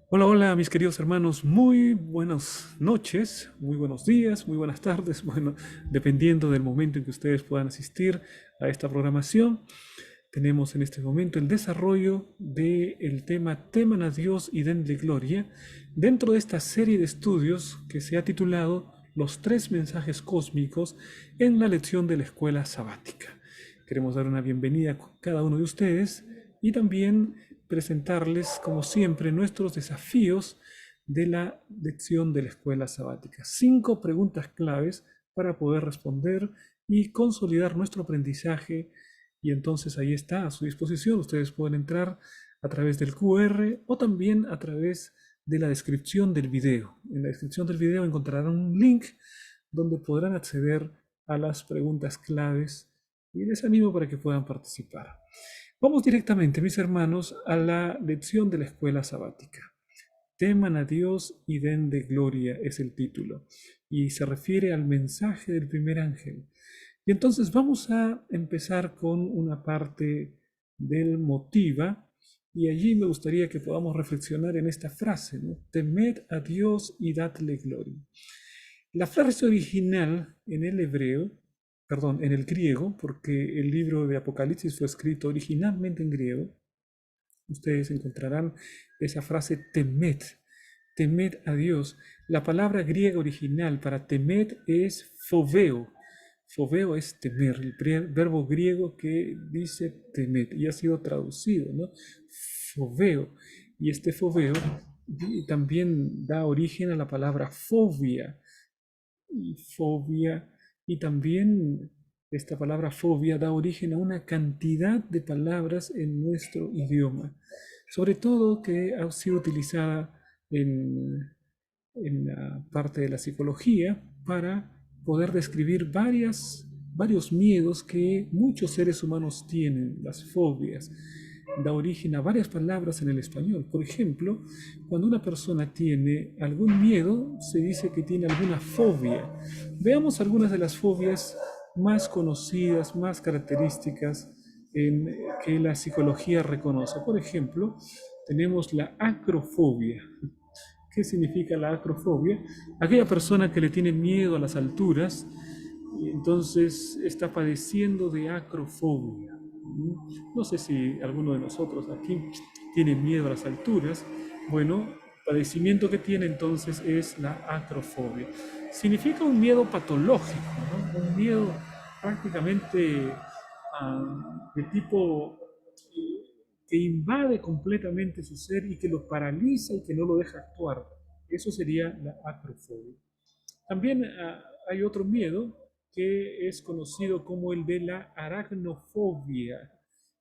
Hola, hola, mis queridos hermanos. Muy buenas noches, muy buenos días, muy buenas tardes. Bueno, dependiendo del momento en que ustedes puedan asistir a esta programación, tenemos en este momento el desarrollo del tema Teman a Dios y denle gloria dentro de esta serie de estudios que se ha titulado Los tres mensajes cósmicos en la lección de la escuela sabática. Queremos dar una bienvenida a cada uno de ustedes y también presentarles, como siempre, nuestros desafíos de la lección de la escuela sabática. 5 preguntas claves para poder responder y consolidar nuestro aprendizaje. Y entonces ahí está a su disposición. Ustedes pueden entrar a través del QR o también a través de la descripción del video. En la descripción del video encontrarán un link donde podrán acceder a las preguntas claves y les animo para que puedan participar. Vamos directamente, mis hermanos, a la lección de la escuela sabática. Teman a Dios y den de gloria es el título, y se refiere al mensaje del primer ángel. Y entonces vamos a empezar con una parte del motiva, y allí me gustaría que podamos reflexionar en esta frase, ¿no? Temed a Dios y dadle gloria. La frase original en el hebreo, perdón, en el griego, porque el libro de Apocalipsis fue escrito originalmente en griego, ustedes encontrarán esa frase temed, temed a Dios. La palabra griega original para temed es foveo. Foveo es temer, el verbo griego que dice temed y ha sido traducido, ¿no? Foveo. Y este foveo también da origen a la palabra fobia, y fobia, y también esta palabra fobia da origen a una cantidad de palabras en nuestro idioma, sobre todo que ha sido utilizada en la parte de la psicología para poder describir varios miedos que muchos seres humanos tienen, las fobias. Da origen a varias palabras en el español. Por ejemplo, cuando una persona tiene algún miedo, se dice que tiene alguna fobia. Veamos algunas de las fobias más conocidas, más características que la psicología reconoce. Por ejemplo, tenemos la acrofobia. ¿Qué significa la acrofobia? Aquella persona que le tiene miedo a las alturas y entonces está padeciendo de acrofobia. No sé si alguno de nosotros aquí tiene miedo a las alturas. Bueno, el padecimiento que tiene entonces es la acrofobia. Significa un miedo patológico, ¿no? Un miedo prácticamente de tipo que invade completamente su ser y que lo paraliza y que no lo deja actuar. Eso sería la acrofobia. También hay otro miedo que es conocido como el de la aracnofobia,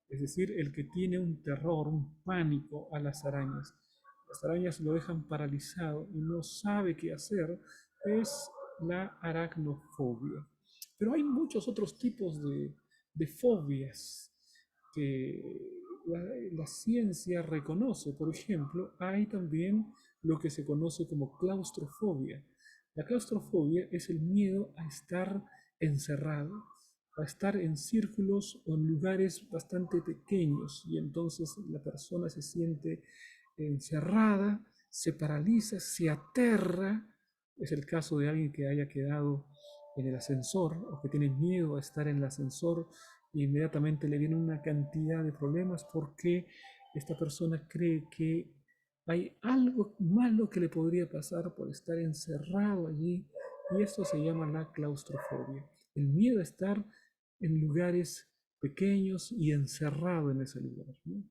es decir, el que tiene un terror, un pánico a las arañas. Las arañas lo dejan paralizado y no sabe qué hacer, es la aracnofobia. Pero hay muchos otros tipos de fobias que la ciencia reconoce. Por ejemplo, hay también lo que se conoce como claustrofobia. La claustrofobia es el miedo a estar encerrado, a estar en círculos o en lugares bastante pequeños y entonces la persona se siente encerrada, se paraliza, se aterra. Es el caso de alguien que haya quedado en el ascensor o que tiene miedo a estar en el ascensor e inmediatamente le viene una cantidad de problemas porque esta persona cree que hay algo malo que le podría pasar por estar encerrado allí y esto se llama la claustrofobia. El miedo a estar en lugares pequeños y encerrado en ese lugar, ¿no?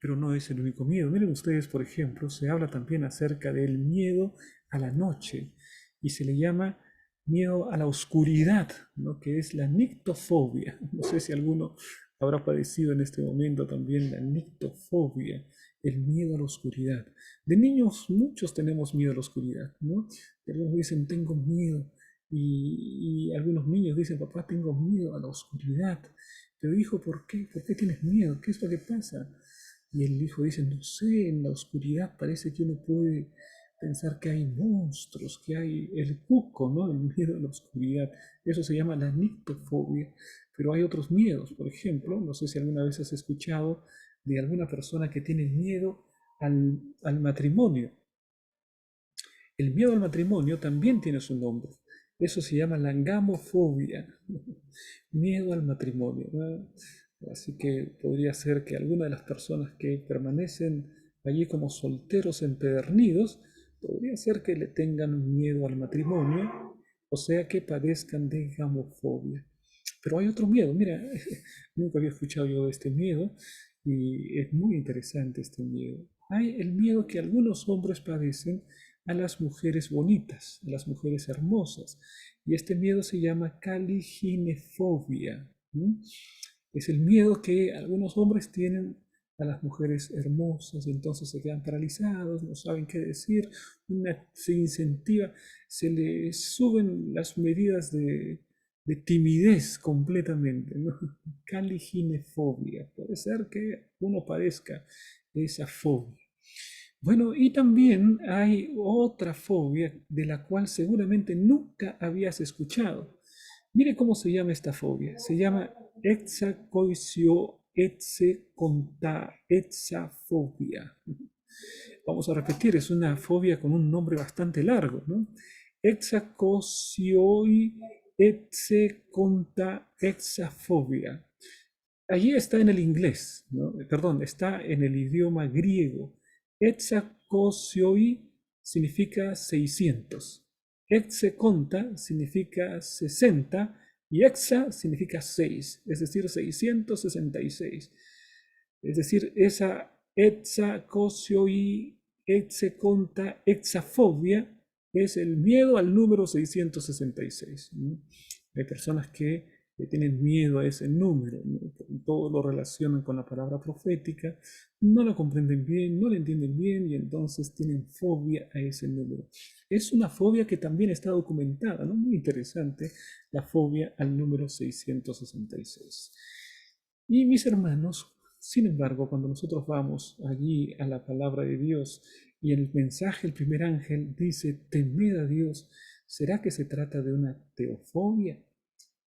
Pero no es el único miedo. Miren ustedes, por ejemplo, se habla también acerca del miedo a la noche y se le llama miedo a la oscuridad, ¿no? Que es la nictofobia. No sé si alguno habrá padecido en este momento también la nictofobia, el miedo a la oscuridad. De niños muchos tenemos miedo a la oscuridad, ¿no? Y algunos dicen, tengo miedo. Y algunos niños dicen, papá, tengo miedo a la oscuridad. Pero hijo, ¿por qué? ¿Por qué tienes miedo? ¿Qué es lo que pasa? Y el hijo dice, no sé, en la oscuridad parece que uno puede pensar que hay monstruos, que hay el cuco, ¿no? El miedo a la oscuridad. Eso se llama la nictofobia. Pero hay otros miedos. Por ejemplo, no sé si alguna vez has escuchado de alguna persona que tiene miedo al matrimonio. El miedo al matrimonio también tiene su nombre. Eso se llama la gamofobia, miedo al matrimonio, ¿no? Así que podría ser que alguna de las personas que permanecen allí como solteros empedernidos, podría ser que le tengan miedo al matrimonio, o sea que padezcan de gamofobia. Pero hay otro miedo, mira, nunca había escuchado yo de este miedo y es muy interesante este miedo. Hay el miedo que algunos hombres padecen a las mujeres bonitas, a las mujeres hermosas. Y este miedo se llama caliginefobia. Es el miedo que algunos hombres tienen a las mujeres hermosas, y entonces se quedan paralizados, no saben qué decir, se incentiva, se les suben las medidas de timidez completamente, ¿no? Caliginefobia. Puede ser que uno padezca esa fobia. Bueno, y también hay otra fobia de la cual seguramente nunca habías escuchado. Mire cómo se llama esta fobia. Se llama hexacoisioetsecontaexafobia. Vamos a repetir, es una fobia con un nombre bastante largo, ¿no? Hexacosioetsecontaexafobia. Allí está en el inglés, ¿no? Perdón, está en el idioma griego. Hexakosioi significa 600. Hexeconta significa 60 y hexa significa 6, es decir, 666. Es decir, esa hexakosioi hexeconta hexafobia es el miedo al número 666. Hay personas que tienen miedo a ese número, ¿no? Todo lo relacionan con la palabra profética, no la comprenden bien, no la entienden bien y entonces tienen fobia a ese número. Es una fobia que también está documentada, ¿no? Muy interesante, la fobia al número 666. Y mis hermanos, sin embargo, cuando nosotros vamos allí a la palabra de Dios y el mensaje, el primer ángel dice, temed a Dios, ¿será que se trata de una teofobia?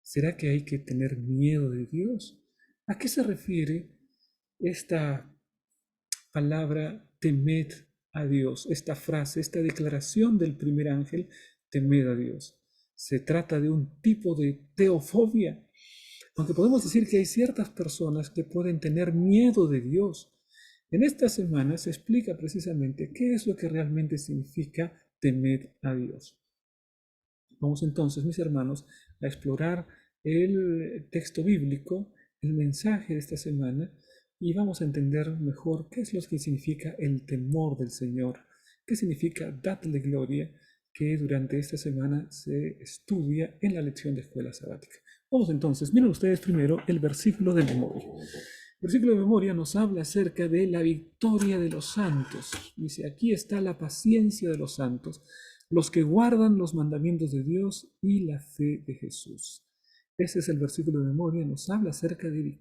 ¿Será que hay que tener miedo de Dios? ¿A qué se refiere esta palabra temed a Dios? Esta frase, esta declaración del primer ángel, temed a Dios. ¿Se trata de un tipo de teofobia? Aunque podemos decir que hay ciertas personas que pueden tener miedo de Dios. En esta semana se explica precisamente qué es lo que realmente significa temed a Dios. Vamos entonces, mis hermanos, a explorar el texto bíblico, el mensaje de esta semana, y vamos a entender mejor qué es lo que significa el temor del Señor, qué significa darle gloria, que durante esta semana se estudia en la lección de escuela sabática. Vamos entonces, miren ustedes primero el versículo de memoria. El versículo de memoria nos habla acerca de la victoria de los santos. Dice, aquí está la paciencia de los santos, los que guardan los mandamientos de Dios y la fe de Jesús. Ese es el versículo de memoria, nos habla acerca de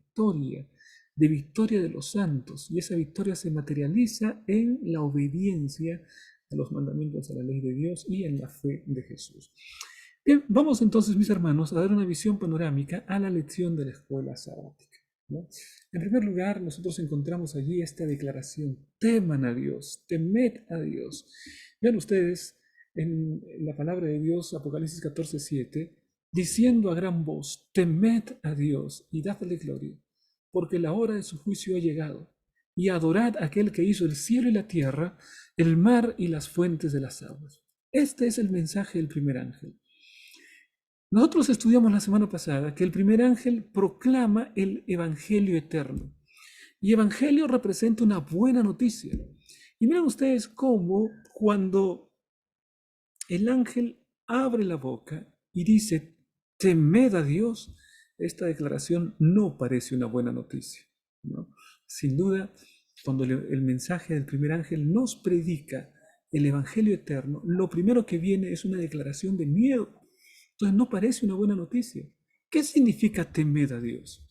victoria de los santos, y esa victoria se materializa en la obediencia a los mandamientos, a la ley de Dios y en la fe de Jesús. Bien, vamos entonces, mis hermanos, a dar una visión panorámica a la lección de la escuela sabática, ¿no? En primer lugar, nosotros encontramos allí esta declaración, teman a Dios, temed a Dios. Vean ustedes en la palabra de Dios, Apocalipsis 14:7, diciendo a gran voz, temed a Dios y dadle gloria, porque la hora de su juicio ha llegado, y adorad a aquel que hizo el cielo y la tierra, el mar y las fuentes de las aguas. Este es el mensaje del primer ángel. Nosotros estudiamos la semana pasada que el primer ángel proclama el Evangelio eterno. Y Evangelio representa una buena noticia. Y miren ustedes cómo cuando el ángel abre la boca y dice, temed a Dios, esta declaración no parece una buena noticia, ¿no? Sin duda, cuando el mensaje del primer ángel nos predica el Evangelio eterno, lo primero que viene es una declaración de miedo. Entonces no parece una buena noticia. ¿Qué significa temer a Dios?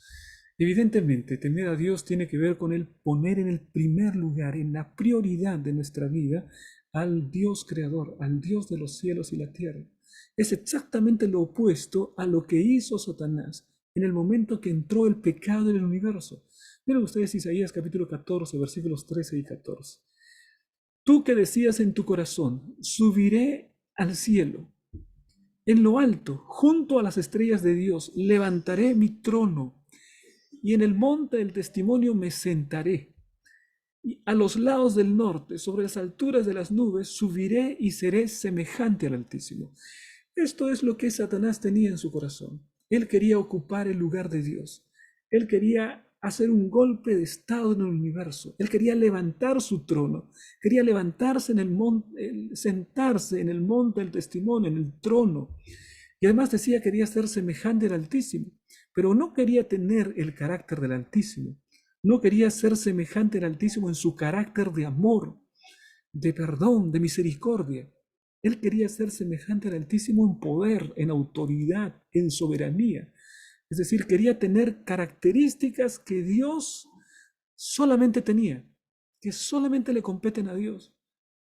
Evidentemente, temer a Dios tiene que ver con el poner en el primer lugar, en la prioridad de nuestra vida, al Dios creador, al Dios de los cielos y la tierra. Es exactamente lo opuesto a lo que hizo Satanás en el momento que entró el pecado en el universo. Miren ustedes Isaías capítulo 14, versículos 13 y 14. Tú que decías en tu corazón, subiré al cielo, en lo alto, junto a las estrellas de Dios, levantaré mi trono y en el monte del testimonio me sentaré. Y a los lados del norte, sobre las alturas de las nubes, subiré y seré semejante al Altísimo. Esto es lo que Satanás tenía en su corazón. Él quería ocupar el lugar de Dios. Él quería hacer un golpe de estado en el universo. Él quería levantar su trono. Quería levantarse en el monte, sentarse en el monte del testimonio, en el trono. Y además decía que quería ser semejante al Altísimo. Pero no quería tener el carácter del Altísimo. No quería ser semejante al Altísimo en su carácter de amor, de perdón, de misericordia. Él quería ser semejante al Altísimo en poder, en autoridad, en soberanía. Es decir, quería tener características que Dios solamente tenía, que solamente le competen a Dios.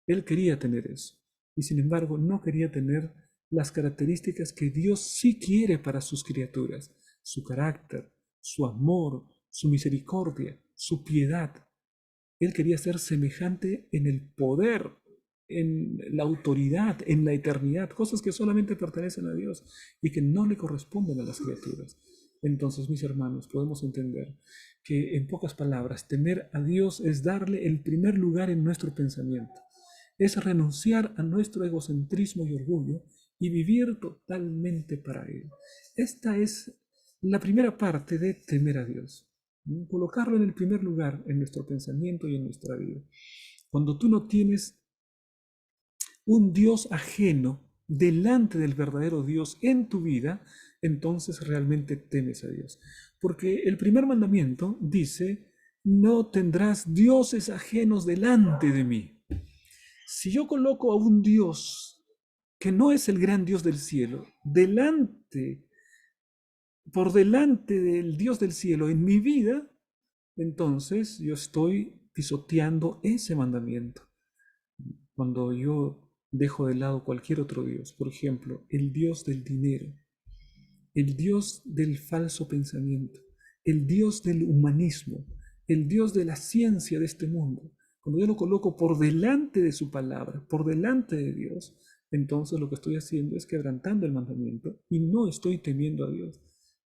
Él quería tener eso. Y sin embargo, no quería tener las características que Dios sí quiere para sus criaturas: su carácter, su amor, su misericordia, su piedad. Él quería ser semejante en el poder, en la autoridad, en la eternidad, cosas que solamente pertenecen a Dios y que no le corresponden a las criaturas. Entonces, mis hermanos, podemos entender que, en pocas palabras, temer a Dios es darle el primer lugar en nuestro pensamiento, es renunciar a nuestro egocentrismo y orgullo y vivir totalmente para Él. Esta es la primera parte de temer a Dios. Colocarlo en el primer lugar en nuestro pensamiento y en nuestra vida. Cuando tú no tienes un Dios ajeno delante del verdadero Dios en tu vida, entonces realmente temes a Dios. Porque el primer mandamiento dice: no tendrás dioses ajenos delante de mí. Si yo coloco a un Dios que no es el gran Dios del cielo por delante del Dios del cielo en mi vida, entonces yo estoy pisoteando ese mandamiento. Cuando yo dejo de lado cualquier otro Dios, por ejemplo, el Dios del dinero, el Dios del falso pensamiento, el Dios del humanismo, el Dios de la ciencia de este mundo, cuando yo lo coloco por delante de su palabra, por delante de Dios, entonces lo que estoy haciendo es quebrantando el mandamiento y no estoy temiendo a Dios.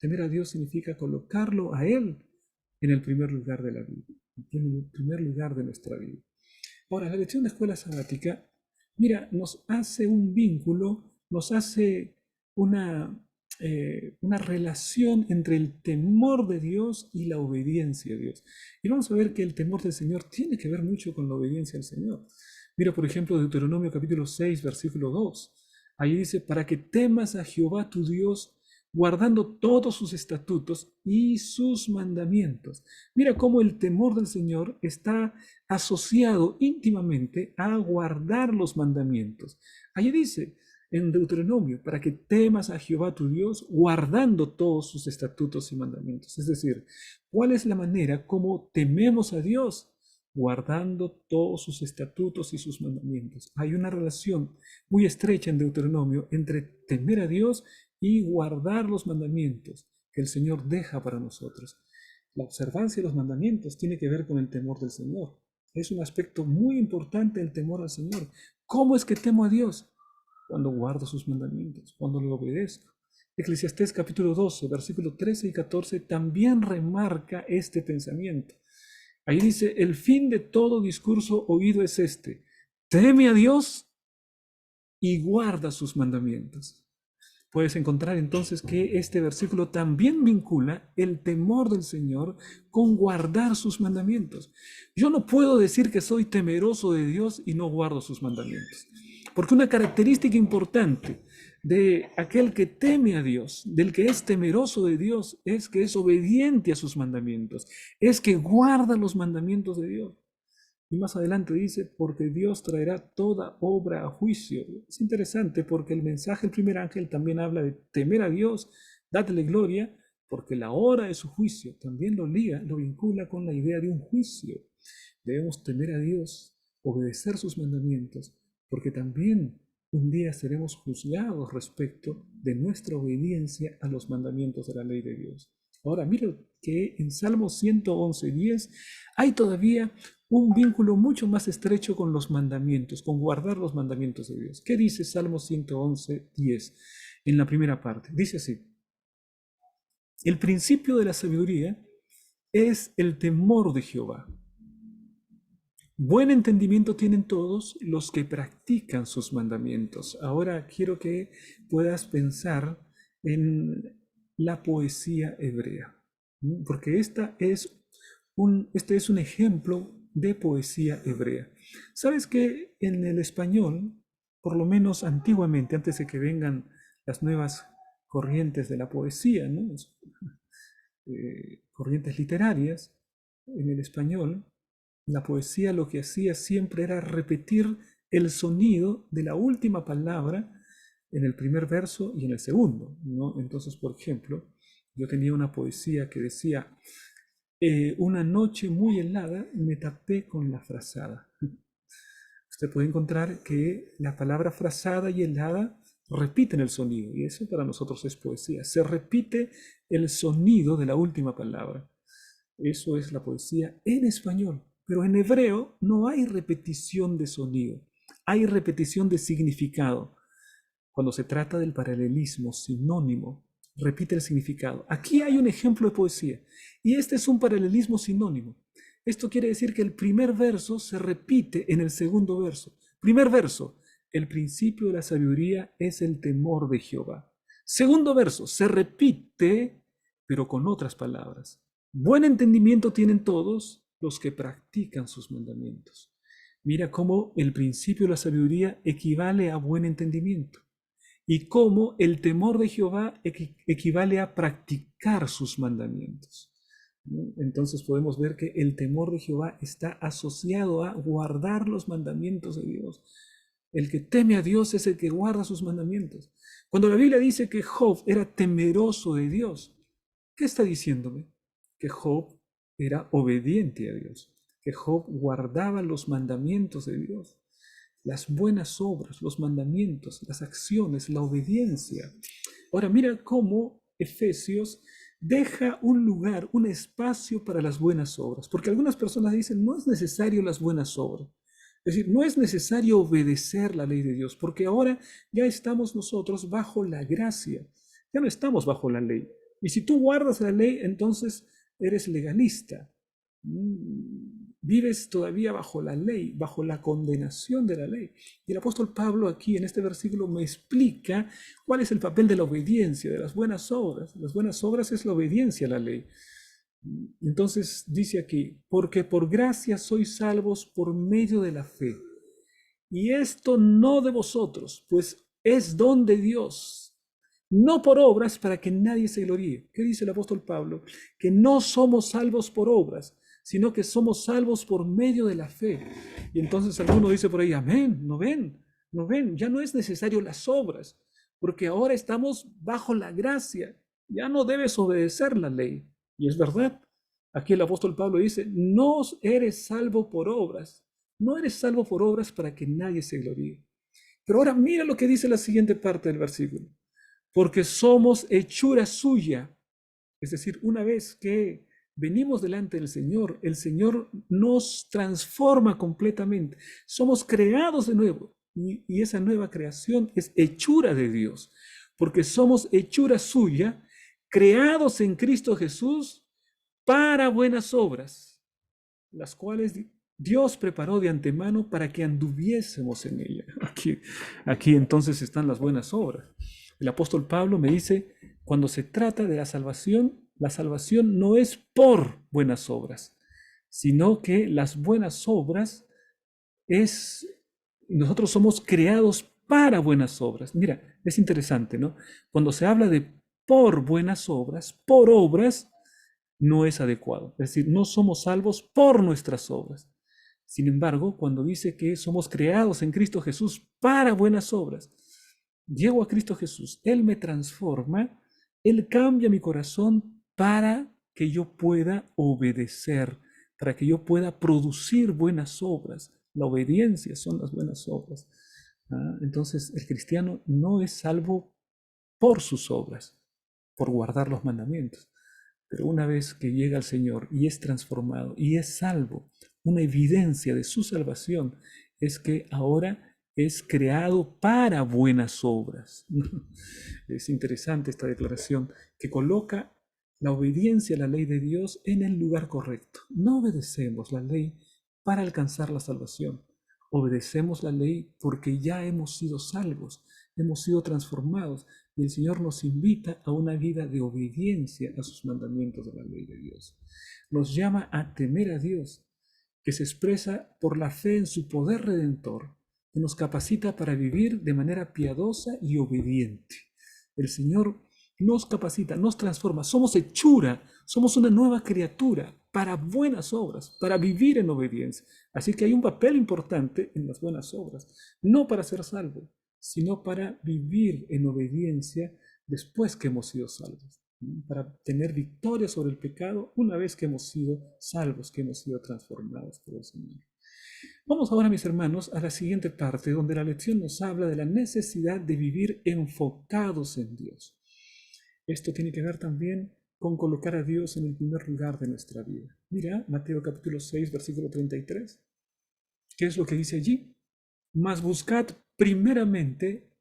Temer a Dios significa colocarlo a Él en el primer lugar de la vida, en el primer lugar de nuestra vida. Ahora, la lección de escuela sabática, mira, nos hace un vínculo, nos hace una relación entre el temor de Dios y la obediencia a Dios. Y vamos a ver que el temor del Señor tiene que ver mucho con la obediencia al Señor. Mira, por ejemplo, Deuteronomio capítulo 6, versículo 2. Ahí dice: para que temas a Jehová tu Dios, guardando todos sus estatutos y sus mandamientos. Mira cómo el temor del Señor está asociado íntimamente a guardar los mandamientos. Allí dice en Deuteronomio: para que temas a Jehová tu Dios, guardando todos sus estatutos y mandamientos. Es decir, ¿cuál es la manera como tememos a Dios? Guardando todos sus estatutos y sus mandamientos. Hay una relación muy estrecha en Deuteronomio entre temer a Dios y guardar los mandamientos que el Señor deja para nosotros. La observancia de los mandamientos tiene que ver con el temor del Señor. Es un aspecto muy importante el temor al Señor. ¿Cómo es que temo a Dios? Cuando guardo sus mandamientos, cuando le obedezco. Eclesiastés capítulo 12, versículos 13 y 14 también remarca este pensamiento. Ahí dice: el fin de todo discurso oído es este: teme a Dios y guarda sus mandamientos. Puedes encontrar entonces que este versículo también vincula el temor del Señor con guardar sus mandamientos. Yo no puedo decir que soy temeroso de Dios y no guardo sus mandamientos. Porque una característica importante de aquel que teme a Dios, del que es temeroso de Dios, es que es obediente a sus mandamientos, es que guarda los mandamientos de Dios. Y más adelante dice: porque Dios traerá toda obra a juicio. Es interesante porque el mensaje del primer ángel también habla de temer a Dios, dadle gloria, porque la hora de su juicio también lo liga, lo vincula con la idea de un juicio. Debemos temer a Dios, obedecer sus mandamientos, porque también un día seremos juzgados respecto de nuestra obediencia a los mandamientos de la ley de Dios. Ahora, mira que en Salmo 111:10 hay todavía un vínculo mucho más estrecho con los mandamientos, con guardar los mandamientos de Dios. ¿Qué dice Salmo 111:10 en la primera parte? Dice así: el principio de la sabiduría es el temor de Jehová. Buen entendimiento tienen todos los que practican sus mandamientos. Ahora quiero que puedas pensar en la poesía hebrea, ¿no? Porque este es un ejemplo de poesía hebrea. ¿Sabes que en el español, por lo menos antiguamente, antes de que vengan las nuevas corrientes de la poesía, ¿no? Corrientes literarias, en el español, la poesía lo que hacía siempre era repetir el sonido de la última palabra en el primer verso y en el segundo, ¿no? Entonces, por ejemplo, yo tenía una poesía que decía, una noche muy helada me tapé con la frazada. Usted puede encontrar que la palabra frazada y helada repiten el sonido, y eso para nosotros es poesía. Se repite el sonido de la última palabra. Eso es la poesía en español. Pero en hebreo no hay repetición de sonido, hay repetición de significado. Cuando se trata del paralelismo sinónimo, repite el significado. Aquí hay un ejemplo de poesía, y este es un paralelismo sinónimo. Esto quiere decir que el primer verso se repite en el segundo verso. Primer verso, el principio de la sabiduría es el temor de Jehová. Segundo verso, se repite, pero con otras palabras. Buen entendimiento tienen todos los que practican sus mandamientos. Mira cómo el principio de la sabiduría equivale a buen entendimiento y cómo el temor de Jehová equivale a practicar sus mandamientos. Entonces podemos ver que el temor de Jehová está asociado a guardar los mandamientos de Dios. El que teme a Dios es el que guarda sus mandamientos. Cuando la Biblia dice que Job era temeroso de Dios, ¿qué está diciéndome? Que Job era obediente a Dios, que Job guardaba los mandamientos de Dios, las buenas obras, los mandamientos, las acciones, la obediencia. Ahora mira cómo Efesios deja un lugar, un espacio para las buenas obras, porque algunas personas dicen, no es necesario las buenas obras. Es decir, no es necesario obedecer la ley de Dios, porque ahora ya estamos nosotros bajo la gracia, ya no estamos bajo la ley. Y si tú guardas la ley, entonces eres legalista. Vives todavía bajo la ley, bajo la condenación de la ley. Y el apóstol Pablo aquí en este versículo me explica cuál es el papel de la obediencia, de las buenas obras. Las buenas obras es la obediencia a la ley. Entonces dice aquí, porque por gracia sois salvos por medio de la fe. Y esto no de vosotros, pues es don de Dios, no por obras para que nadie se gloríe. ¿Qué dice el apóstol Pablo? Que no somos salvos por obras, sino que somos salvos por medio de la fe. Y entonces alguno dice por ahí, amén, ¿no ven? ¿No ven? Ya no es necesario las obras, porque ahora estamos bajo la gracia. Ya no debes obedecer la ley. Y es verdad. Aquí el apóstol Pablo dice, no eres salvo por obras. No eres salvo por obras para que nadie se gloríe. Pero ahora mira lo que dice la siguiente parte del versículo. Porque somos hechura suya. Es decir, una vez que venimos delante del Señor, el Señor nos transforma completamente. Somos creados de nuevo. Y esa nueva creación es hechura de Dios. Porque somos hechura suya, creados en Cristo Jesús para buenas obras, las cuales Dios preparó de antemano para que anduviésemos en ella. Aquí entonces están las buenas obras. El apóstol Pablo me dice, cuando se trata de la salvación no es por buenas obras, sino que las buenas obras es, nosotros somos creados para buenas obras. Mira, es interesante, ¿no? Cuando se habla de por buenas obras, por obras, no es adecuado. Es decir, no somos salvos por nuestras obras. Sin embargo, cuando dice que somos creados en Cristo Jesús para buenas obras, llego a Cristo Jesús, Él me transforma, Él cambia mi corazón para que yo pueda obedecer, para que yo pueda producir buenas obras. La obediencia son las buenas obras. Entonces, el cristiano no es salvo por sus obras, por guardar los mandamientos, Pero una vez que llega al Señor y es transformado y es salvo, una evidencia de su salvación es que ahora es creado para buenas obras. Es interesante esta declaración que coloca la obediencia a la ley de Dios en el lugar correcto. No obedecemos la ley para alcanzar la salvación. Obedecemos la ley porque ya hemos sido salvos, hemos sido transformados y el Señor nos invita a una vida de obediencia a sus mandamientos de la ley de Dios. Nos llama a temer a Dios, que se expresa por la fe en su poder redentor, que nos capacita para vivir de manera piadosa y obediente. El Señor nos capacita, nos transforma, somos hechura, somos una nueva criatura para buenas obras, para vivir en obediencia. Así que hay un papel importante en las buenas obras, no para ser salvo, sino para vivir en obediencia después que hemos sido salvos, para tener victoria sobre el pecado una vez que hemos sido salvos, que hemos sido transformados por el Señor. Vamos ahora, mis hermanos, a la siguiente parte, donde la lección nos habla de la necesidad de vivir enfocados en Dios. Esto tiene que ver también con colocar a Dios en el primer lugar de nuestra vida. Mira, Mateo capítulo 6, versículo 33. ¿Qué es lo que dice allí? Mas buscad primeramente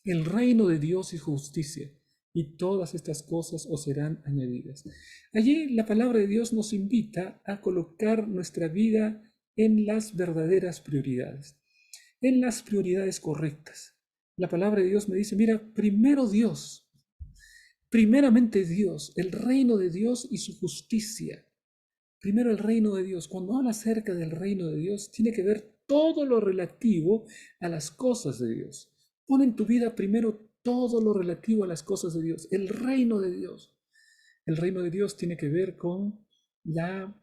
el reino de Dios y justicia, y todas estas cosas os serán añadidas. Allí la palabra de Dios nos invita a colocar nuestra vida en las verdaderas prioridades, en las prioridades correctas. La palabra de Dios me dice, mira, primero Dios, primeramente Dios, el reino de Dios y su justicia. Primero el reino de Dios. Cuando habla acerca del reino de Dios, tiene que ver todo lo relativo a las cosas de Dios. Pon en tu vida primero todo lo relativo a las cosas de Dios, el reino de Dios. El reino de Dios tiene que ver con la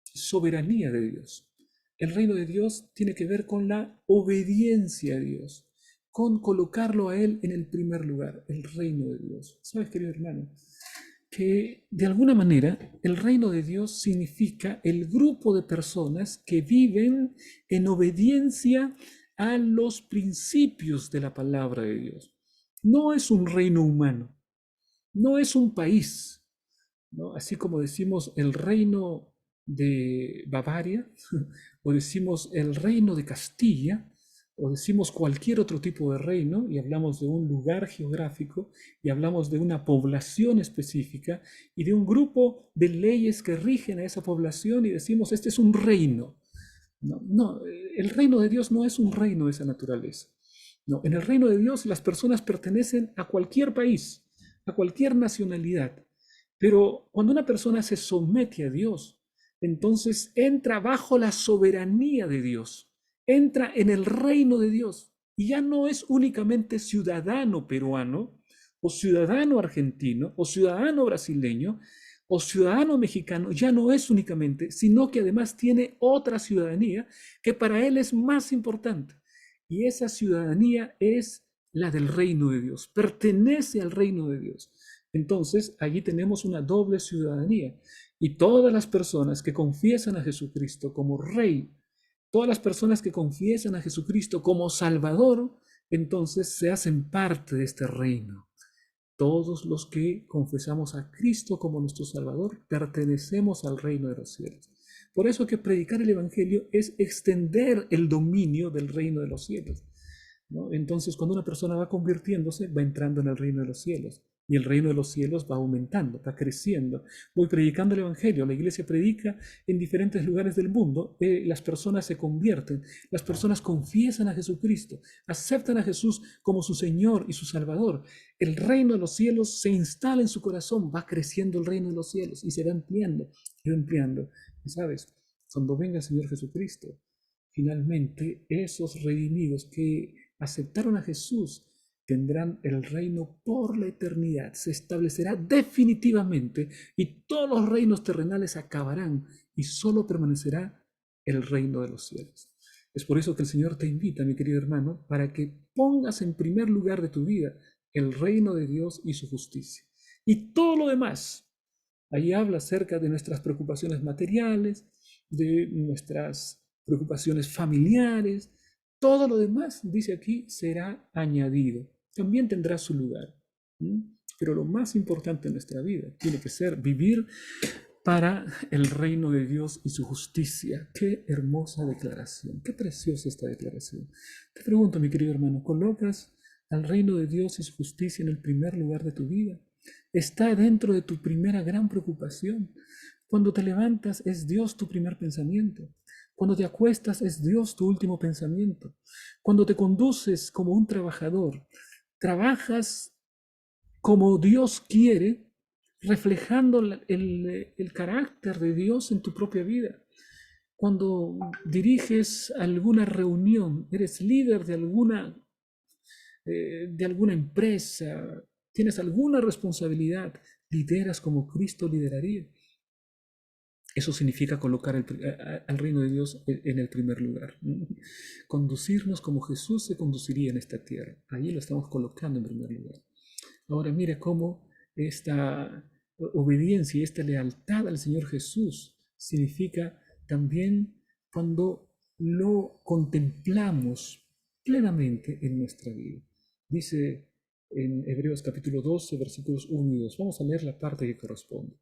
soberanía de Dios. El reino de Dios tiene que ver con la obediencia a Dios, con colocarlo a Él en el primer lugar, el reino de Dios. ¿Sabes, querido hermano? Que de alguna manera el reino de Dios significa el grupo de personas que viven en obediencia a los principios de la palabra de Dios. No es un reino humano, no es un país, ¿no? Así como decimos el reino de Bavaria, o decimos el reino de Castilla, o decimos cualquier otro tipo de reino, y hablamos de un lugar geográfico, y hablamos de una población específica, y de un grupo de leyes que rigen a esa población, y decimos, este es un reino. No, no, el reino de Dios no es un reino de esa naturaleza. No, en el reino de Dios las personas pertenecen a cualquier país, a cualquier nacionalidad. Pero cuando una persona se somete a Dios, entonces entra bajo la soberanía de Dios, entra en el reino de Dios y ya no es únicamente ciudadano peruano o ciudadano argentino o ciudadano brasileño o ciudadano mexicano, ya no es únicamente, sino que además tiene otra ciudadanía que para él es más importante. Y esa ciudadanía es la del reino de Dios, pertenece al reino de Dios. Entonces, allí tenemos una doble ciudadanía. Y todas las personas que confiesan a Jesucristo como Rey, todas las personas que confiesan a Jesucristo como Salvador, entonces se hacen parte de este reino. Todos los que confesamos a Cristo como nuestro Salvador pertenecemos al reino de los cielos. Por eso que predicar el Evangelio es extender el dominio del reino de los cielos, ¿no? Entonces, cuando una persona va convirtiéndose, va entrando en el reino de los cielos. Y el reino de los cielos va aumentando, va creciendo. Voy predicando el Evangelio, la iglesia predica en diferentes lugares del mundo, las personas se convierten, las personas confiesan a Jesucristo, aceptan a Jesús como su Señor y su Salvador. El reino de los cielos se instala en su corazón, va creciendo el reino de los cielos y se va ampliando, y va ampliando. Y sabes, cuando venga el Señor Jesucristo, finalmente esos redimidos que aceptaron a Jesús tendrán el reino por la eternidad, se establecerá definitivamente y todos los reinos terrenales acabarán y solo permanecerá el reino de los cielos. Es por eso que el Señor te invita, mi querido hermano, para que pongas en primer lugar de tu vida el reino de Dios y su justicia. Y todo lo demás, ahí habla acerca de nuestras preocupaciones materiales, de nuestras preocupaciones familiares, todo lo demás, dice aquí, será añadido. También tendrá su lugar. Pero lo más importante en nuestra vida tiene que ser vivir para el reino de Dios y su justicia. Qué hermosa declaración, qué preciosa esta declaración. Te pregunto, mi querido hermano, ¿colocas al reino de Dios y su justicia en el primer lugar de tu vida? ¿Está dentro de tu primera gran preocupación? Cuando te levantas, ¿es Dios tu primer pensamiento? Cuando te acuestas, ¿es Dios tu último pensamiento? Cuando te conduces como un trabajador, ¿trabajas como Dios quiere, reflejando el carácter de Dios en tu propia vida? Cuando diriges alguna reunión, eres líder de alguna empresa, tienes alguna responsabilidad, lideras como Cristo lideraría. Eso significa colocar al reino de Dios en el primer lugar. Conducirnos como Jesús se conduciría en esta tierra. Allí lo estamos colocando en primer lugar. Ahora mire cómo esta obediencia y esta lealtad al Señor Jesús significa también cuando lo contemplamos plenamente en nuestra vida. Dice en Hebreos capítulo 12, versículos 1 y 2. Vamos a leer la parte que corresponde.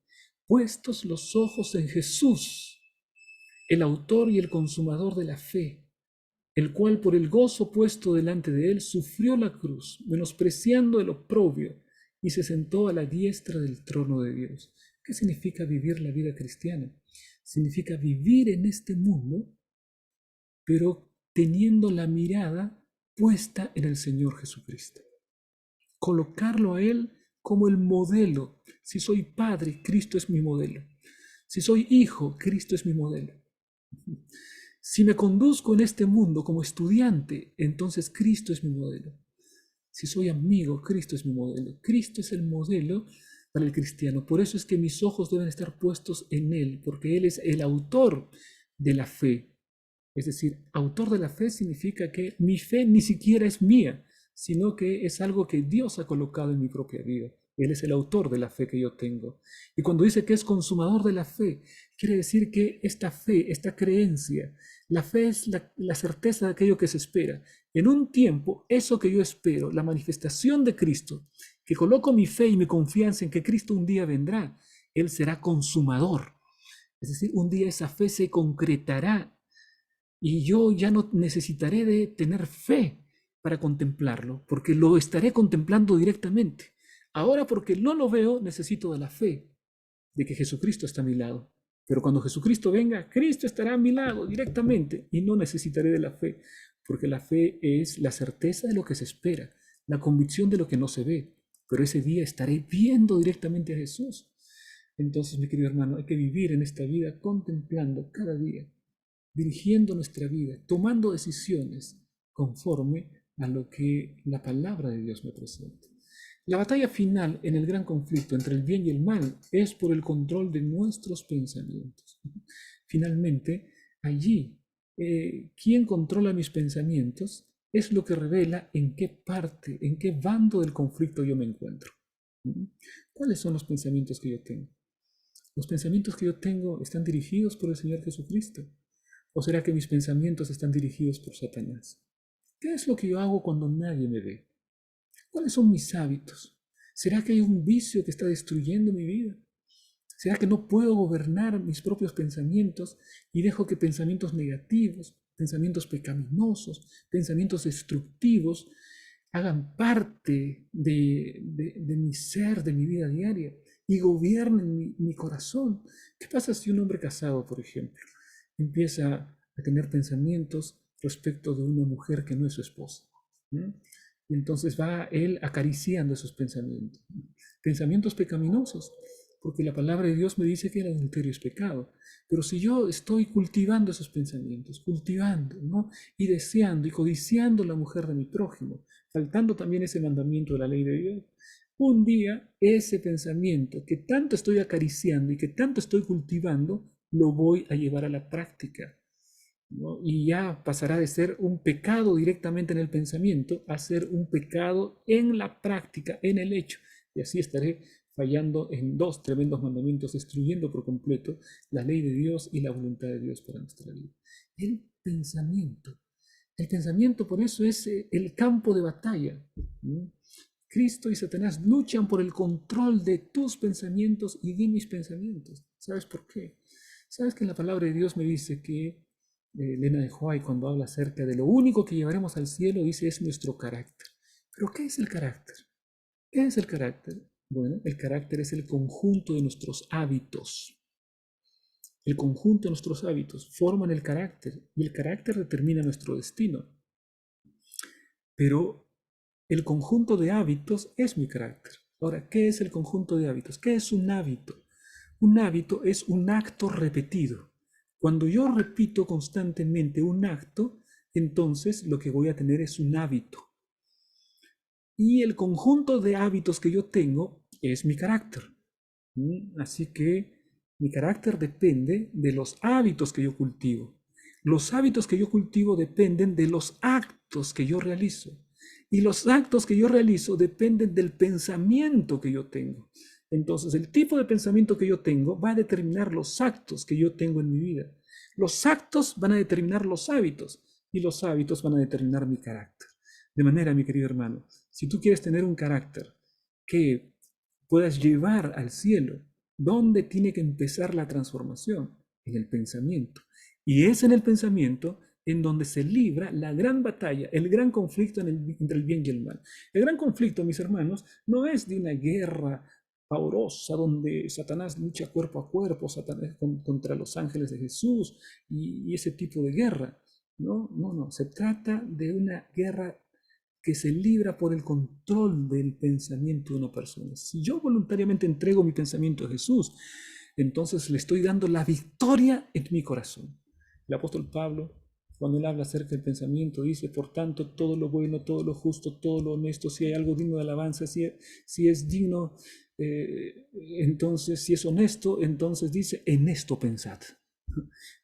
Puestos los ojos en Jesús, el autor y el consumador de la fe, el cual por el gozo puesto delante de él sufrió la cruz, menospreciando el oprobio, y se sentó a la diestra del trono de Dios. ¿Qué significa vivir la vida cristiana? Significa vivir en este mundo, pero teniendo la mirada puesta en el Señor Jesucristo. Colocarlo a Él como el modelo. Si soy padre, Cristo es mi modelo. Si soy hijo, Cristo es mi modelo. Si me conduzco en este mundo como estudiante, entonces Cristo es mi modelo. Si soy amigo, Cristo es mi modelo. Cristo es el modelo para el cristiano. Por eso es que mis ojos deben estar puestos en Él, porque Él es el autor de la fe. Es decir, autor de la fe significa que mi fe ni siquiera es mía, sino que es algo que Dios ha colocado en mi propia vida. Él es el autor de la fe que yo tengo. Y cuando dice que es consumador de la fe, quiere decir que esta fe, esta creencia, la fe es la certeza de aquello que se espera. En un tiempo, eso que yo espero, la manifestación de Cristo, que coloco mi fe y mi confianza en que Cristo un día vendrá, Él será consumador. Es decir, un día esa fe se concretará y yo ya no necesitaré de tener fe para contemplarlo, porque lo estaré contemplando directamente. Ahora, porque no lo veo, necesito de la fe, de que Jesucristo está a mi lado. Pero cuando Jesucristo venga, Cristo estará a mi lado directamente y no necesitaré de la fe, porque la fe es la certeza de lo que se espera, la convicción de lo que no se ve. Pero ese día estaré viendo directamente a Jesús. Entonces, mi querido hermano, hay que vivir en esta vida contemplando cada día, dirigiendo nuestra vida, tomando decisiones conforme a lo que la palabra de Dios me presenta. La batalla final en el gran conflicto entre el bien y el mal es por el control de nuestros pensamientos. Finalmente, allí, quien controla mis pensamientos es lo que revela en qué parte, en qué bando del conflicto yo me encuentro. ¿Cuáles son los pensamientos que yo tengo? ¿Los pensamientos que yo tengo están dirigidos por el Señor Jesucristo? ¿O será que mis pensamientos están dirigidos por Satanás? ¿Qué es lo que yo hago cuando nadie me ve? ¿Cuáles son mis hábitos? ¿Será que hay un vicio que está destruyendo mi vida? ¿Será que no puedo gobernar mis propios pensamientos y dejo que pensamientos negativos, pensamientos pecaminosos, pensamientos destructivos hagan parte de mi ser, de mi vida diaria y gobiernen mi corazón? ¿Qué pasa si un hombre casado, por ejemplo, empieza a tener pensamientos respecto de una mujer que no es su esposa? Y entonces va él acariciando esos pensamientos, pensamientos pecaminosos, porque la palabra de Dios me dice que el adulterio es pecado. Pero si yo estoy cultivando esos pensamientos, cultivando, ¿no? Y deseando y codiciando la mujer de mi prójimo, faltando también ese mandamiento de la ley de Dios, un día ese pensamiento que tanto estoy acariciando y que tanto estoy cultivando, lo voy a llevar a la práctica, ¿no? Y ya pasará de ser un pecado directamente en el pensamiento a ser un pecado en la práctica, en el hecho. Y así estaré fallando en dos tremendos mandamientos, destruyendo por completo la ley de Dios y la voluntad de Dios para nuestra vida. El pensamiento. El pensamiento, por eso, es el campo de batalla. ¿No? Cristo y Satanás luchan por el control de tus pensamientos y de mis pensamientos. ¿Sabes por qué? Sabes que en la palabra de Dios me dice que Elena de White, cuando habla acerca de lo único que llevaremos al cielo, dice es nuestro carácter. ¿Pero qué es el carácter? ¿Qué es el carácter? Bueno, el carácter es el conjunto de nuestros hábitos. El conjunto de nuestros hábitos forman el carácter y el carácter determina nuestro destino. Pero el conjunto de hábitos es mi carácter. Ahora, ¿qué es el conjunto de hábitos? ¿Qué es un hábito? Un hábito es un acto repetido. Cuando yo repito constantemente un acto, entonces lo que voy a tener es un hábito. Y el conjunto de hábitos que yo tengo es mi carácter. Así que mi carácter depende de los hábitos que yo cultivo. Los hábitos que yo cultivo dependen de los actos que yo realizo. Y los actos que yo realizo dependen del pensamiento que yo tengo. Entonces, el tipo de pensamiento que yo tengo va a determinar los actos que yo tengo en mi vida. Los actos van a determinar los hábitos y los hábitos van a determinar mi carácter. De manera, mi querido hermano, si tú quieres tener un carácter que puedas llevar al cielo, ¿dónde tiene que empezar la transformación? En el pensamiento. Y es en el pensamiento en donde se libra la gran batalla, el gran conflicto entre el bien y el mal. El gran conflicto, mis hermanos, no es de una guerra pavorosa donde Satanás lucha cuerpo a cuerpo contra los ángeles de Jesús y ese tipo de guerra. No, no, no. Se trata de una guerra que se libra por el control del pensamiento de una persona. Si yo voluntariamente entrego mi pensamiento a Jesús, entonces le estoy dando la victoria en mi corazón. El apóstol Pablo, cuando él habla acerca del pensamiento, dice, por tanto, todo lo bueno, todo lo justo, todo lo honesto, si hay algo digno de alabanza, si es digno, entonces, si es honesto, entonces dice, en esto pensad.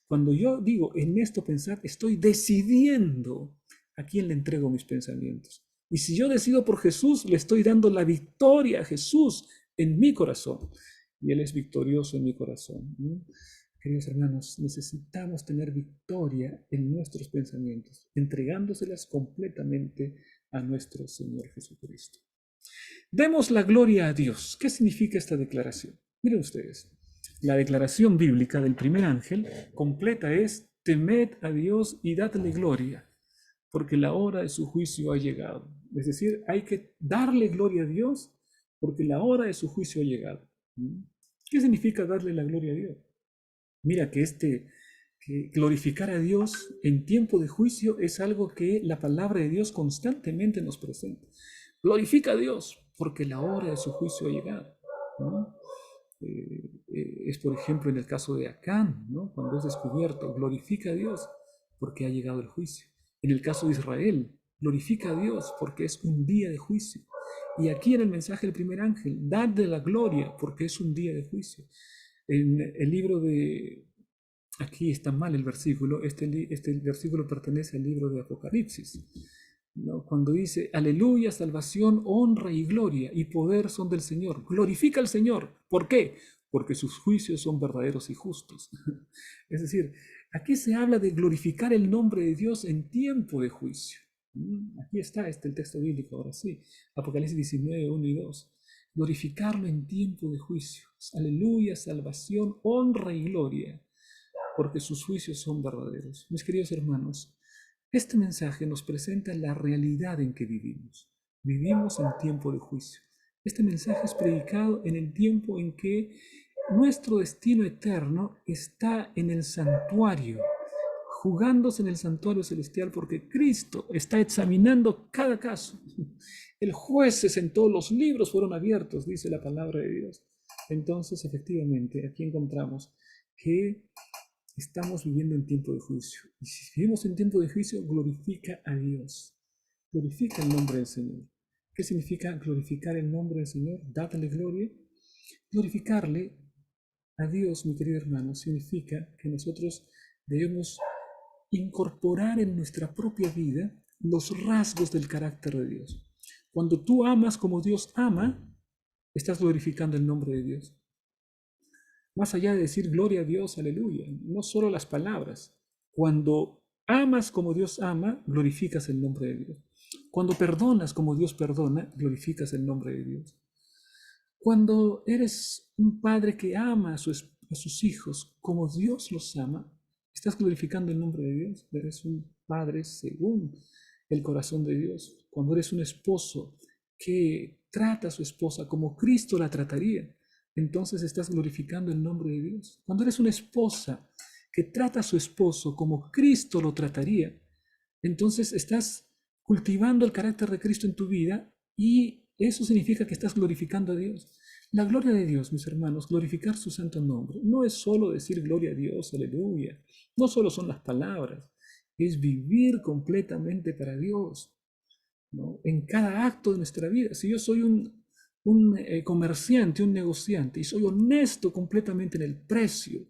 Cuando yo digo, en esto pensad, estoy decidiendo a quién le entrego mis pensamientos. Y si yo decido por Jesús, le estoy dando la victoria a Jesús en mi corazón. Y Él es victorioso en mi corazón. Queridos hermanos, necesitamos tener victoria en nuestros pensamientos, entregándoselas completamente a nuestro Señor Jesucristo. Demos la gloria a Dios. ¿Qué significa esta declaración? Miren ustedes, la declaración bíblica del primer ángel completa es, temed a Dios y dadle gloria, porque la hora de su juicio ha llegado. Es decir, hay que darle gloria a Dios porque la hora de su juicio ha llegado. ¿Qué significa darle la gloria a Dios? Mira que glorificar a Dios en tiempo de juicio es algo que la palabra de Dios constantemente nos presenta. Glorifica a Dios porque la hora de su juicio ha llegado. ¿No? Es por ejemplo en el caso de Acán, ¿no? Cuando es descubierto, glorifica a Dios porque ha llegado el juicio. En el caso de Israel, glorifica a Dios porque es un día de juicio. Y aquí en el mensaje del primer ángel, dadle la gloria porque es un día de juicio. En el libro de, aquí está mal el versículo, este versículo pertenece al libro de Apocalipsis, ¿no? Cuando dice, aleluya, salvación, honra y gloria y poder son del Señor. Glorifica al Señor. ¿Por qué? Porque sus juicios son verdaderos y justos. Es decir, aquí se habla de glorificar el nombre de Dios en tiempo de juicio. Aquí está el texto bíblico, ahora sí. Apocalipsis 19, 1 y 2. Glorificarlo en tiempo de juicio. Aleluya, salvación, honra y gloria, porque sus juicios son verdaderos. Mis queridos hermanos, este mensaje nos presenta la realidad en que vivimos. Vivimos en tiempo de juicio. Este mensaje es predicado en el tiempo en que nuestro destino eterno está en el santuario, jugándose en el santuario celestial porque Cristo está examinando cada caso. El jueces en todos los libros fueron abiertos, dice la palabra de Dios. Entonces, efectivamente, aquí encontramos que estamos viviendo en tiempo de juicio. Y si vivimos en tiempo de juicio, glorifica a Dios. Glorifica el nombre del Señor. ¿Qué significa glorificar el nombre del Señor? Dátele gloria. Glorificarle a Dios, mi querido hermano, significa que nosotros debemos incorporar en nuestra propia vida los rasgos del carácter de Dios. Cuando tú amas como Dios ama, estás glorificando el nombre de Dios. Más allá de decir gloria a Dios, aleluya, no solo las palabras. Cuando amas como Dios ama, glorificas el nombre de Dios. Cuando perdonas como Dios perdona, glorificas el nombre de Dios. Cuando eres un padre que ama a sus hijos como Dios los ama, estás glorificando el nombre de Dios. Eres un padre según el corazón de Dios. Cuando eres un esposo que trata a su esposa como Cristo la trataría, entonces estás glorificando el nombre de Dios. Cuando eres una esposa que trata a su esposo como Cristo lo trataría, entonces estás cultivando el carácter de Cristo en tu vida y eso significa que estás glorificando a Dios. La gloria de Dios, mis hermanos, glorificar su santo nombre, no es solo decir gloria a Dios, aleluya. No solo son las palabras, es vivir completamente para Dios, ¿no? En cada acto de nuestra vida. Si yo soy un comerciante, un negociante, y soy honesto completamente en el precio,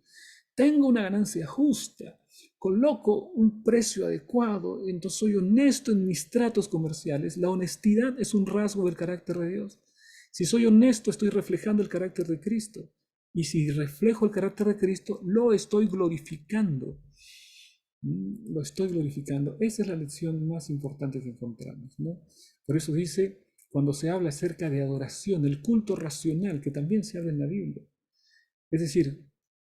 tengo una ganancia justa, coloco un precio adecuado, entonces soy honesto en mis tratos comerciales. La honestidad es un rasgo del carácter de Dios. Si soy honesto, estoy reflejando el carácter de Cristo. Y si reflejo el carácter de Cristo, lo estoy glorificando. Lo estoy glorificando. Esa es la lección más importante que encontramos, ¿no? Por eso dice, cuando se habla acerca de adoración, el culto racional, que también se habla en la Biblia. Es decir,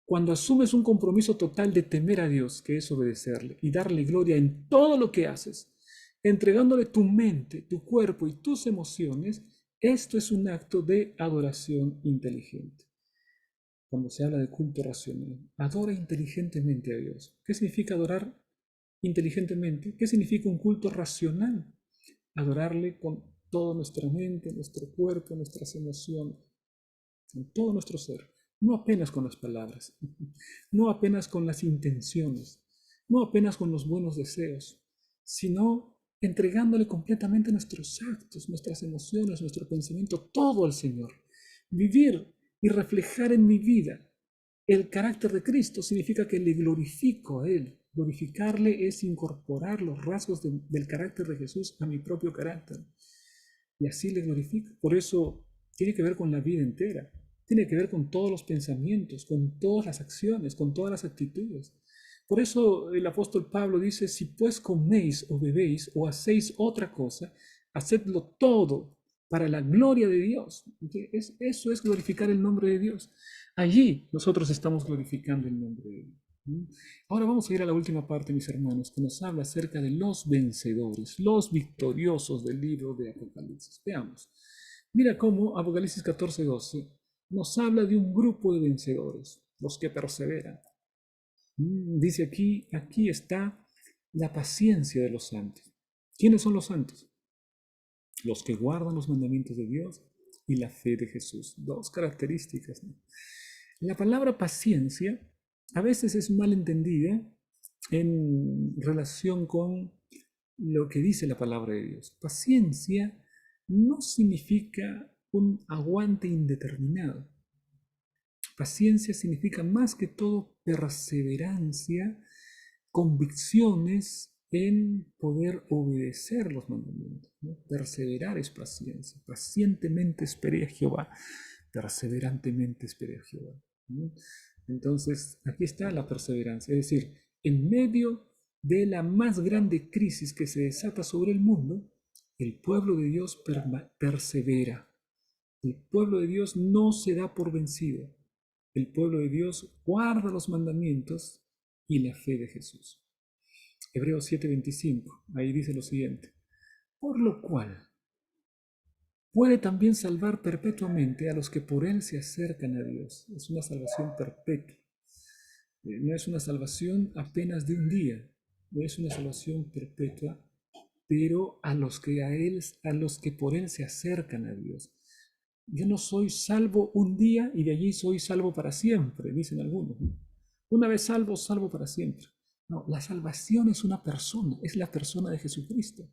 cuando asumes un compromiso total de temer a Dios, que es obedecerle, y darle gloria en todo lo que haces, entregándole tu mente, tu cuerpo y tus emociones, esto es un acto de adoración inteligente. Cuando se habla de culto racional, adora inteligentemente a Dios. ¿Qué significa adorar inteligentemente? ¿Qué significa un culto racional? Adorarle con toda nuestra mente, nuestro cuerpo, nuestras emociones, con todo nuestro ser. No apenas con las palabras, no apenas con las intenciones, no apenas con los buenos deseos, sino entregándole completamente nuestros actos, nuestras emociones, nuestro pensamiento, todo al Señor. Vivir y reflejar en mi vida el carácter de Cristo significa que le glorifico a Él. Glorificarle es incorporar los rasgos del carácter de Jesús a mi propio carácter. Y así le glorifico. Por eso tiene que ver con la vida entera. Tiene que ver con todos los pensamientos, con todas las acciones, con todas las actitudes. Por eso el apóstol Pablo dice, si pues coméis o bebéis o hacéis otra cosa, hacedlo todo para la gloria de Dios. Eso es glorificar el nombre de Dios. Allí nosotros estamos glorificando el nombre de Dios. Ahora vamos a ir a la última parte, mis hermanos, que nos habla acerca de los vencedores, los victoriosos del libro de Apocalipsis. Veamos. Mira cómo Apocalipsis 14:12 nos habla de un grupo de vencedores, los que perseveran. Dice aquí está la paciencia de los santos. ¿Quiénes son los santos? Los que guardan los mandamientos de Dios y la fe de Jesús. Dos características, ¿no? La palabra paciencia a veces es mal entendida en relación con lo que dice la palabra de Dios. Paciencia no significa un aguante indeterminado. Paciencia significa más que todo perseverancia, convicciones en poder obedecer los mandamientos, ¿no? Perseverar es paciencia. Pacientemente esperé a Jehová, perseverantemente esperé a Jehová, ¿no? Entonces, aquí está la perseverancia, es decir, en medio de la más grande crisis que se desata sobre el mundo, el pueblo de Dios persevera. El pueblo de Dios no se da por vencido. El pueblo de Dios guarda los mandamientos y la fe de Jesús. Hebreos 7:25, ahí dice lo siguiente. Por lo cual, puede también salvar perpetuamente a los que por él se acercan a Dios. Es una salvación perpetua. No es una salvación apenas de un día, no es una salvación perpetua, pero a los que por él se acercan a Dios. Yo no soy salvo un día y de allí soy salvo para siempre, dicen algunos, ¿no? Una vez salvo, salvo para siempre. No, la salvación es una persona, es la persona de Jesucristo.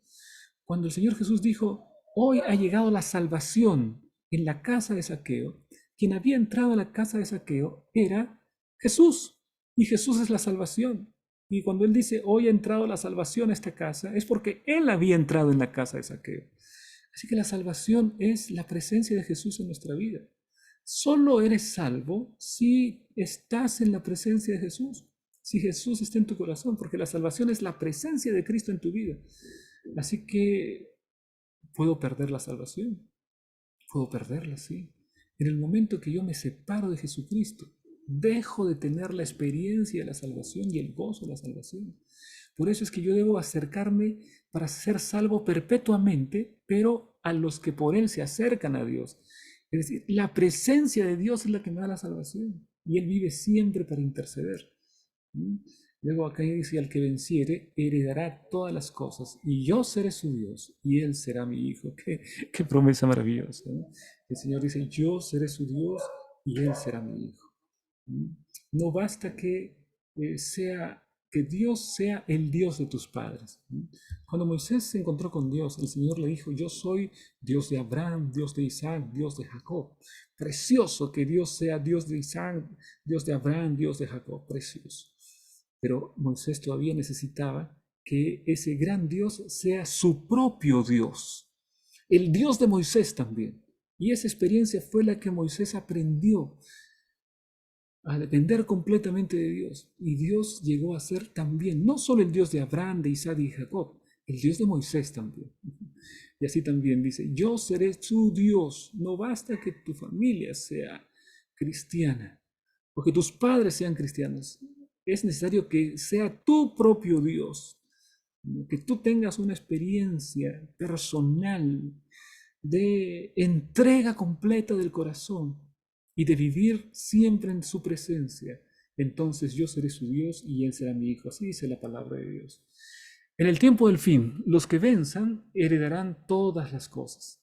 Cuando el Señor Jesús dijo, hoy ha llegado la salvación en la casa de Zaqueo, quien había entrado a la casa de Zaqueo era Jesús, y Jesús es la salvación. Y cuando Él dice, hoy ha entrado la salvación a esta casa, es porque Él había entrado en la casa de Zaqueo. Así que la salvación es la presencia de Jesús en nuestra vida. Solo eres salvo si estás en la presencia de Jesús, si Jesús está en tu corazón, porque la salvación es la presencia de Cristo en tu vida. Así que puedo perder la salvación, puedo perderla, sí. En el momento que yo me separo de Jesucristo, dejo de tener la experiencia de la salvación y el gozo de la salvación. Por eso es que yo debo acercarme para ser salvo perpetuamente, pero a los que por Él se acercan a Dios. Es decir, la presencia de Dios es la que me da la salvación y Él vive siempre para interceder. ¿Mm? Luego acá dice, al que venciere, heredará todas las cosas, y yo seré su Dios, y él será mi hijo. Qué promesa maravillosa, ¿no? El Señor dice, yo seré su Dios, y él será mi hijo. ¿Mm? No basta que Dios sea el Dios de tus padres. ¿Mm? Cuando Moisés se encontró con Dios, el Señor le dijo, yo soy Dios de Abraham, Dios de Isaac, Dios de Jacob. Precioso que Dios sea Dios de Isaac, Dios de Abraham, Dios de Jacob. Precioso. Pero Moisés todavía necesitaba que ese gran Dios sea su propio Dios, el Dios de Moisés también. Y esa experiencia fue la que Moisés aprendió a depender completamente de Dios. Y Dios llegó a ser también, no solo el Dios de Abraham, de Isaac y Jacob, el Dios de Moisés también. Y así también dice, yo seré tu Dios. No basta que tu familia sea cristiana, o que tus padres sean cristianos. Es necesario que sea tu propio Dios, que tú tengas una experiencia personal de entrega completa del corazón y de vivir siempre en su presencia. Entonces yo seré su Dios y él será mi hijo. Así dice la palabra de Dios. En el tiempo del fin, los que venzan heredarán todas las cosas.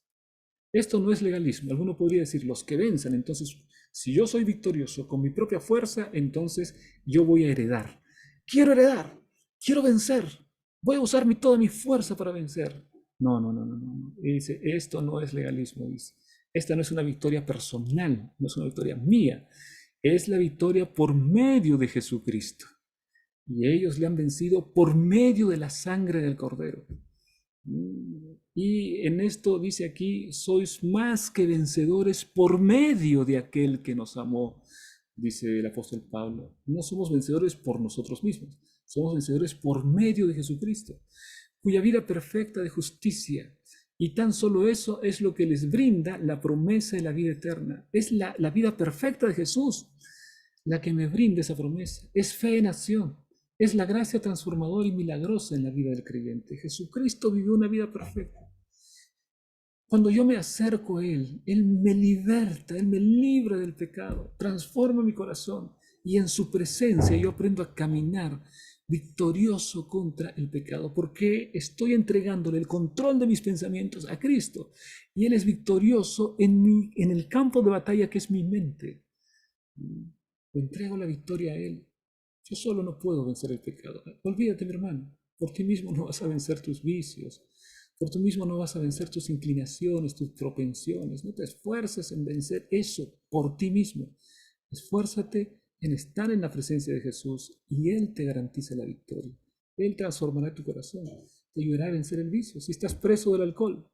Esto no es legalismo. Alguno podría decir, los que venzan, entonces, si yo soy victorioso con mi propia fuerza, entonces yo voy a heredar. Heredar, quiero vencer, voy a usar toda mi fuerza para vencer. No, no, no, no, no. Y dice, esto no es legalismo, dice. Esta no es una victoria personal, no es una victoria mía, es la victoria por medio de Jesucristo. Y ellos le han vencido por medio de la sangre del Cordero. Y en esto dice aquí, sois más que vencedores por medio de aquel que nos amó, dice el apóstol Pablo. No somos vencedores por nosotros mismos, somos vencedores por medio de Jesucristo, cuya vida perfecta de justicia. Y tan solo eso es lo que les brinda la promesa de la vida eterna. Es la vida perfecta de Jesús la que me brinda esa promesa. Es fe en acción. Es la gracia transformadora y milagrosa en la vida del creyente. Jesucristo vivió una vida perfecta. Cuando yo me acerco a Él me liberta, Él me libra del pecado, transforma mi corazón y en su presencia yo aprendo a caminar victorioso contra el pecado, porque estoy entregándole el control de mis pensamientos a Cristo y Él es victorioso en el campo de batalla que es mi mente. Le entrego la victoria a Él. Yo solo no puedo vencer el pecado. Olvídate, mi hermano. Por ti mismo no vas a vencer tus vicios. Por ti mismo no vas a vencer tus inclinaciones, tus propensiones. No te esfuerces en vencer eso por ti mismo. Esfuérzate en estar en la presencia de Jesús y Él te garantiza la victoria. Él transformará tu corazón. Te ayudará a vencer el vicio. Si estás preso del alcohol,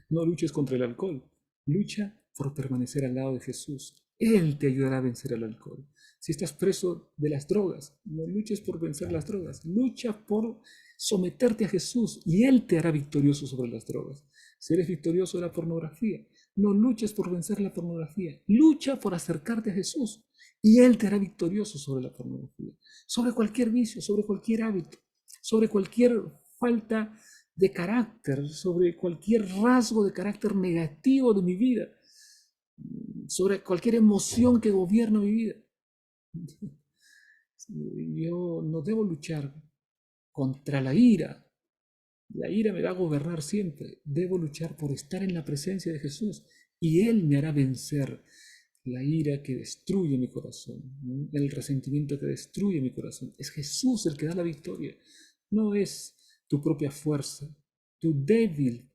no luches contra el alcohol. Lucha por permanecer al lado de Jesús. Él te ayudará a vencer el alcohol. Si estás preso de las drogas, no luches por vencer las drogas. Lucha por someterte a Jesús y Él te hará victorioso sobre las drogas. Si eres victorioso de la pornografía, no luches por vencer la pornografía. Lucha por acercarte a Jesús y Él te hará victorioso sobre la pornografía. Sobre cualquier vicio, sobre cualquier hábito, sobre cualquier falta de carácter, sobre cualquier rasgo de carácter negativo de mi vida, sobre cualquier emoción que gobierna mi vida. Yo no debo luchar contra la ira. La ira me va a gobernar siempre. Debo luchar por estar en la presencia de Jesús y Él me hará vencer la ira que destruye mi corazón, el resentimiento que destruye mi corazón. Es Jesús el que da la victoria. No es tu propia fuerza, tu débil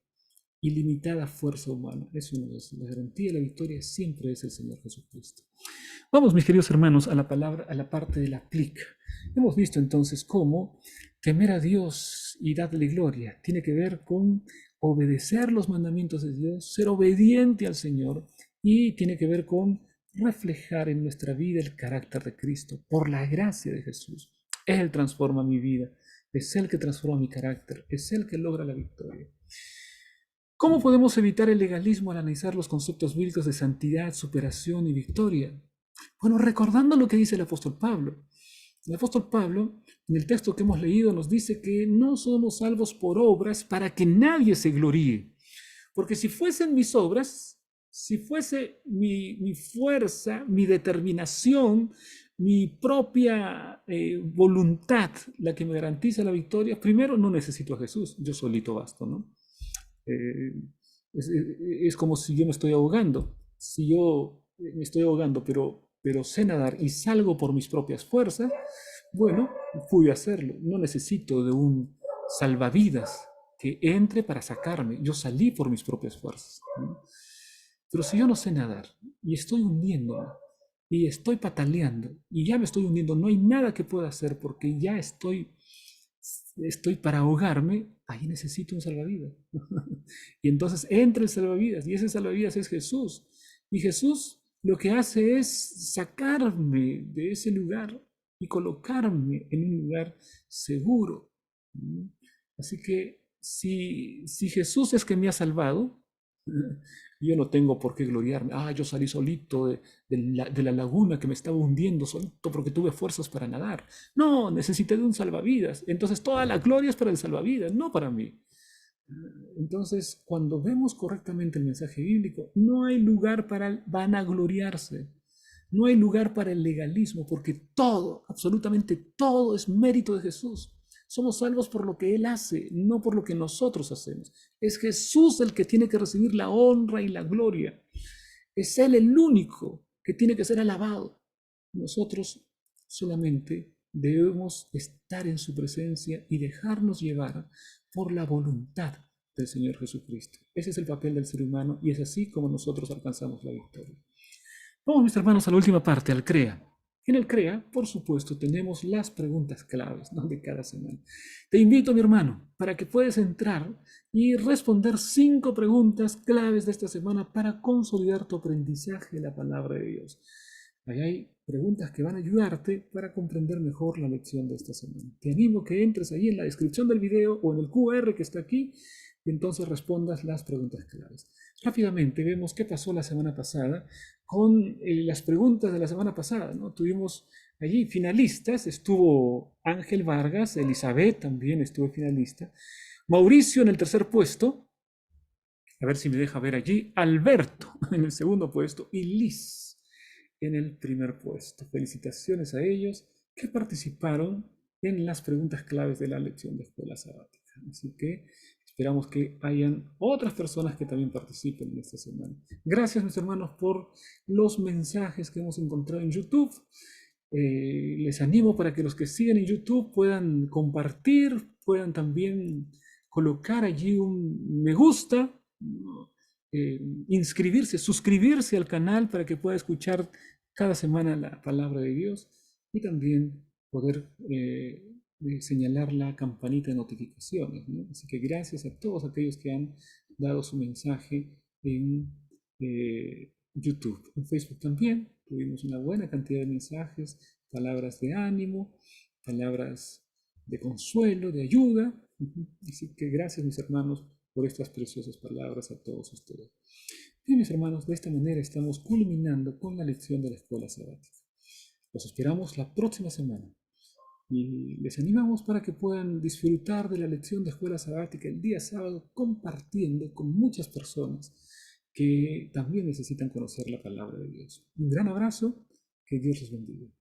y limitada fuerza humana. Eso no es. La garantía de la victoria siempre es el Señor Jesucristo. Vamos, mis queridos hermanos, a la palabra, a la parte de la aplica. Hemos visto entonces cómo temer a Dios y darle gloria tiene que ver con obedecer los mandamientos de Dios, ser obediente al Señor, y tiene que ver con reflejar en nuestra vida el carácter de Cristo por la gracia de Jesús. Él transforma mi vida Es Él que transforma mi carácter, es Él que logra la victoria. ¿Cómo podemos evitar el legalismo al analizar los conceptos bíblicos de santidad, superación y victoria? Bueno, recordando lo que dice el apóstol Pablo. El apóstol Pablo, en el texto que hemos leído, nos dice que no somos salvos por obras para que nadie se gloríe. Porque si fuesen mis obras, si fuese mi fuerza, mi determinación, mi propia voluntad la que me garantiza la victoria, primero no necesito a Jesús, yo solito basto, ¿no? Eh, es como si yo me estoy ahogando. Si yo me estoy ahogando, pero sé nadar y salgo por mis propias fuerzas, bueno, pude hacerlo. No necesito de un salvavidas que entre para sacarme. Yo salí por mis propias fuerzas, ¿no? Pero si yo no sé nadar y estoy hundiéndome y estoy pataleando y ya me estoy hundiendo, no hay nada que pueda hacer porque ya estoy para ahogarme, ahí necesito un salvavidas. Y entonces entra el salvavidas y ese salvavidas es Jesús. Y Jesús lo que hace es sacarme de ese lugar y colocarme en un lugar seguro. Así que si Jesús es que me ha salvado, yo no tengo por qué gloriarme. Ah, yo salí solito de la laguna que me estaba hundiendo, solito porque tuve fuerzas para nadar. No, necesité de un salvavidas. Entonces toda la gloria es para el salvavidas, no para mí. Entonces, cuando vemos correctamente el mensaje bíblico, no hay lugar para el vanagloriarse, no hay lugar para el legalismo, porque todo, absolutamente todo es mérito de Jesús. Somos salvos por lo que Él hace, no por lo que nosotros hacemos. Es Jesús el que tiene que recibir la honra y la gloria. Es Él el único que tiene que ser alabado. Nosotros solamente debemos estar en su presencia y dejarnos llevar por la voluntad del Señor Jesucristo. Ese es el papel del ser humano y es así como nosotros alcanzamos la victoria. Vamos, mis hermanos, a la última parte, al CREA. En el CREA, por supuesto, tenemos las preguntas claves, ¿no?, de cada semana. Te invito, mi hermano, para que puedas entrar y responder 5 preguntas claves de esta semana para consolidar tu aprendizaje de la palabra de Dios. Ahí hay preguntas que van a ayudarte para comprender mejor la lección de esta semana. Te animo que entres ahí en la descripción del video o en el QR que está aquí y entonces respondas las preguntas claves. Rápidamente vemos qué pasó la semana pasada con las preguntas de la semana pasada, ¿no? Tuvimos allí finalistas, estuvo Ángel Vargas, Elizabeth también estuvo finalista, Mauricio en el tercer puesto, a ver si me deja ver allí, Alberto en el segundo puesto y Liz en el primer puesto. Felicitaciones a ellos que participaron en las preguntas claves de la lección de escuela sabática. Así que esperamos que hayan otras personas que también participen en esta semana. Gracias, mis hermanos, por los mensajes que hemos encontrado en YouTube. Les animo para que los que siguen en YouTube puedan compartir, puedan también colocar allí un me gusta, inscribirse, suscribirse al canal para que pueda escuchar cada semana la palabra de Dios y también poder señalar la campanita de notificaciones, ¿no? Así que gracias a todos aquellos que han dado su mensaje en YouTube. En Facebook también tuvimos una buena cantidad de mensajes, palabras de ánimo, palabras de consuelo, de ayuda. Así que gracias, mis hermanos, por estas preciosas palabras a todos ustedes. Bien, mis hermanos, de esta manera estamos culminando con la lección de la escuela sabática. Los esperamos la próxima semana y les animamos para que puedan disfrutar de la lección de escuela sabática el día sábado compartiendo con muchas personas que también necesitan conocer la palabra de Dios. Un gran abrazo, que Dios les bendiga.